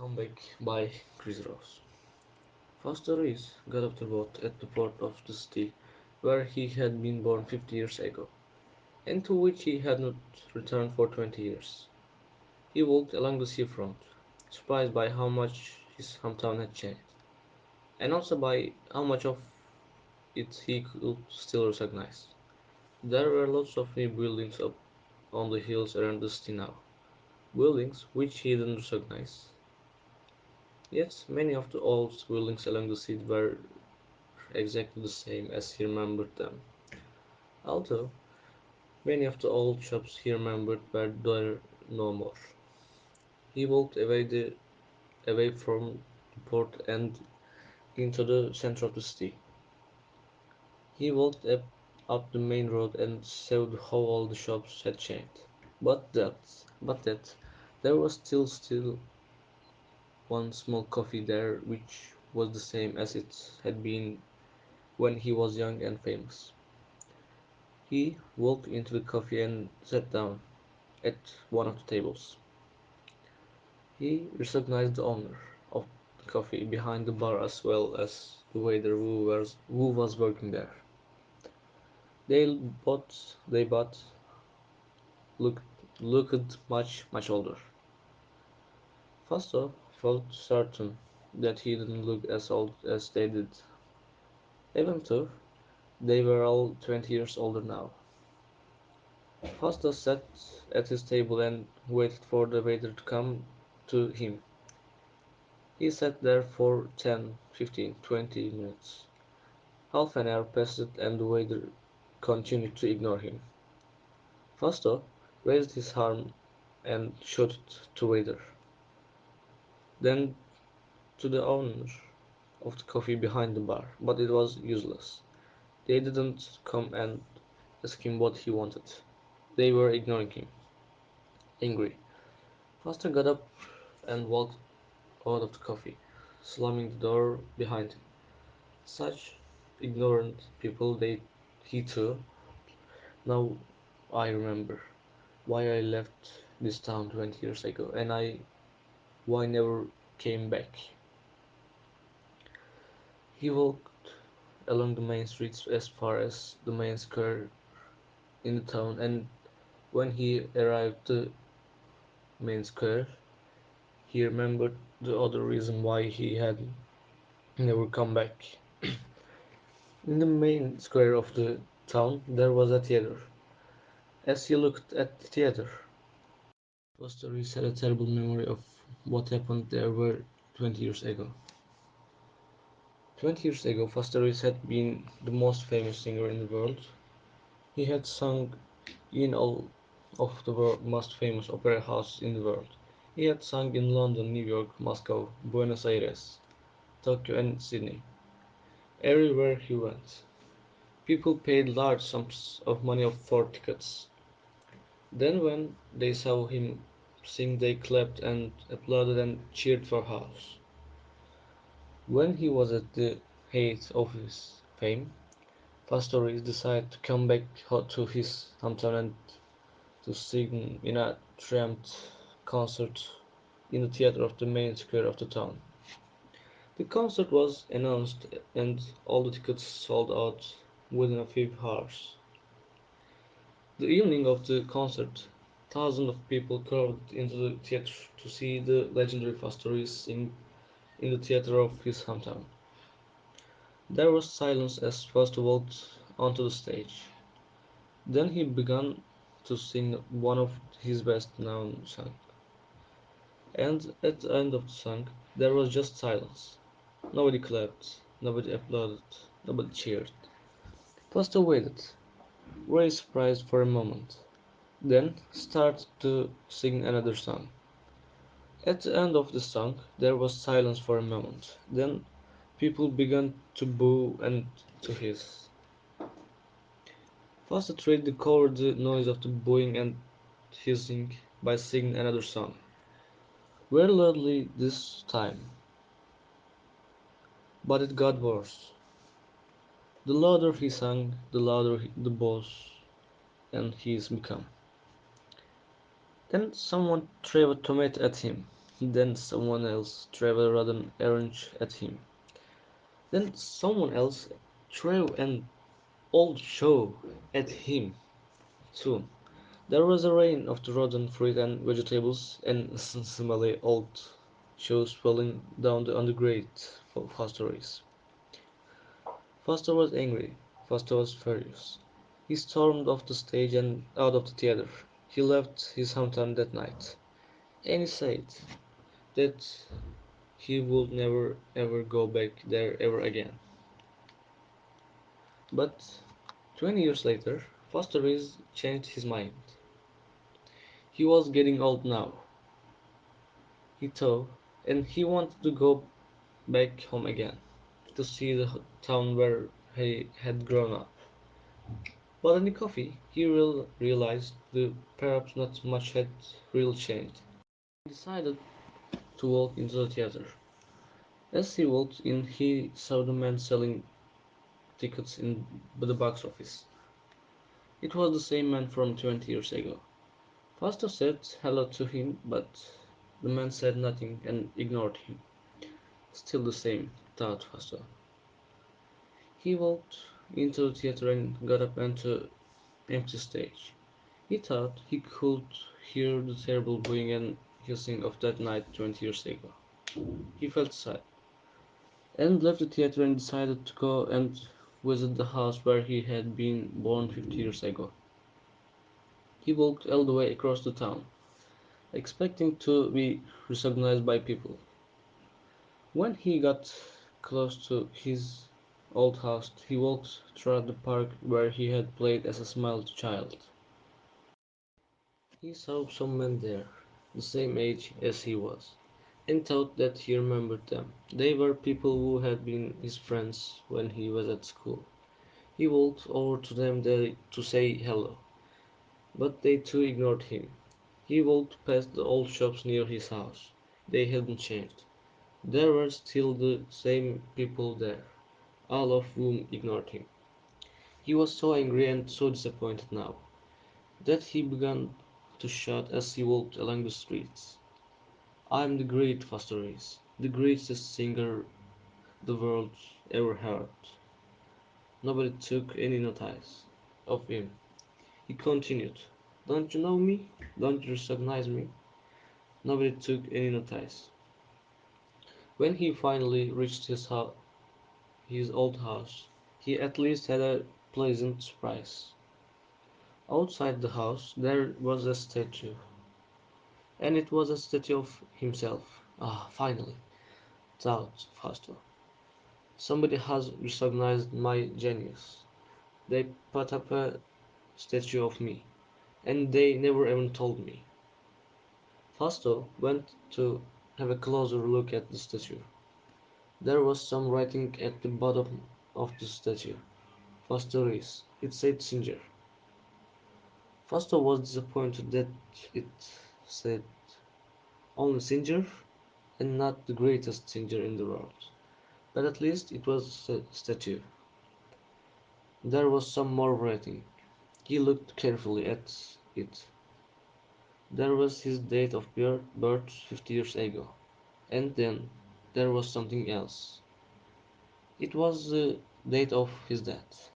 Comeback by Chris Ross. Foster Rees got off the boat at the port of the city where he had been born 50 years ago, and to which he had not returned for 20 years. He walked along the seafront, surprised by how much his hometown had changed, and also by how much of it he could still recognize. There were lots of new buildings up on the hills around the city now, buildings which he didn't recognize. Yet many of the old buildings along the city were exactly the same as he remembered them, although many of the old shops he remembered were there no more. He walked away from the port and into the center of the city. He walked up the main road and saw how all the shops had changed. But that there was still one small coffee there which was the same as it had been when he was young and famous. He walked into the coffee and sat down at one of the tables. He recognized the owner of the coffee behind the bar as well as the waiter who was working there. They both looked looked much older. Fasto felt certain that he didn't look as old as they did, even though they were all 20 years older now. Fasto sat at his table and waited for the waiter to come to him. He sat there for 10, 15, 20 minutes. Half an hour passed and the waiter continued to ignore him. Fausto raised his arm and shouted to waiter, then to the owner of the coffee behind the bar, but it was useless. They didn't come and ask him what he wanted. They were ignoring him. Angry, Foster got up and walked out of the coffee, slamming the door behind him. Such ignorant people he too. Now I remember why I left this town 20 years ago and I why never came back. He walked along the main streets as far as the main square in the town, and when he arrived at the main square, he remembered the other reason why he had never come back. In the main square of the town, there was a theater. As he looked at the theater, Foster had a terrible memory of what happened there were 20 years ago. 20 years ago, Foster had been the most famous singer in the world. He had sung in all of the most famous opera houses in the world. He had sung in London, New York, Moscow, Buenos Aires, Tokyo, and Sydney. Everywhere he went, people paid large sums of money for tickets. Then, when they saw him sing, they clapped and applauded and cheered for hours. When he was at the height of his fame, Pastorius decided to come back to his hometown and to sing in a triumph concert in the theater of the main square of the town. The concert was announced and all the tickets sold out within a few hours. The evening of the concert, thousands of people crowded into the theater to see the legendary Pastorius sing in the theater of his hometown. There was silence as Foster walked onto the stage. Then he began to sing one of his best known songs. And at the end of the song, there was just silence. Nobody clapped, nobody applauded, nobody cheered. Foster waited, very surprised for a moment, then started to sing another song. At the end of the song, there was silence for a moment. Then people began to boo and to hiss. Foster tried to cover the noise of the booing and hissing by singing another song. Very loudly this time, but it got worse. The louder he sang, the louder the boss and he's become. Then someone threw a tomato at him. Then someone else threw a an orange at him. Then someone else threw an old shoe at him. Soon there was a rain of the rotten fruit and vegetables, and smelly old shoes falling down on the great Foster's. Foster was angry. Foster was furious. He stormed off the stage and out of the theater. He left his hometown that night, and he said that he would never ever go back there ever again. But 20 years later, Foster changed his mind. He was getting old now, he thought, and he wanted to go back home again, to see the town where he had grown up. But in the coffee, he realized that perhaps not much had really changed. He decided to walk into the theater. As he walked in, he saw the man selling tickets in the box office. It was the same man from 20 years ago. Foster said hello to him, but the man said nothing and ignored him. Still the same, thought Foster. He walked into the theater and got up onto empty stage. He thought he could hear the terrible booing and hissing of that night 20 years ago. He felt sad, and left the theater and decided to go and visit the house where he had been born 50 years ago. He walked all the way across the town, expecting to be recognized by people. When he got close to his old house, he walked through the park where he had played as a small child. He saw some men there, the same age as he was, and thought that he remembered them. They were people who had been his friends when he was at school. He walked over to them to say hello, but they too ignored him. He walked past the old shops near his house. They hadn't changed. There were still the same people there, all of whom ignored him. He was so angry and so disappointed now that he began to shout as he walked along the streets. "I am the great Foster is, the greatest singer the world ever heard." Nobody took any notice of him. He continued, "Don't you know me? Don't you recognize me?" Nobody took any notice. When he finally reached his old house, he at least had a pleasant surprise. Outside the house there was a statue, and it was a statue of himself. Ah, finally, thought Foster. Somebody has recognized my genius. They put up a statue of me, and they never even told me. Foster went to have a closer look at the statue. There was some writing at the bottom of the statue. Foster is. It said Singer. Foster was disappointed that it said only Singer and not the greatest singer in the world. But at least it was a statue. There was some more writing. He looked carefully at it. There was his date of birth 50 years ago. And then there was something else. It was the date of his death.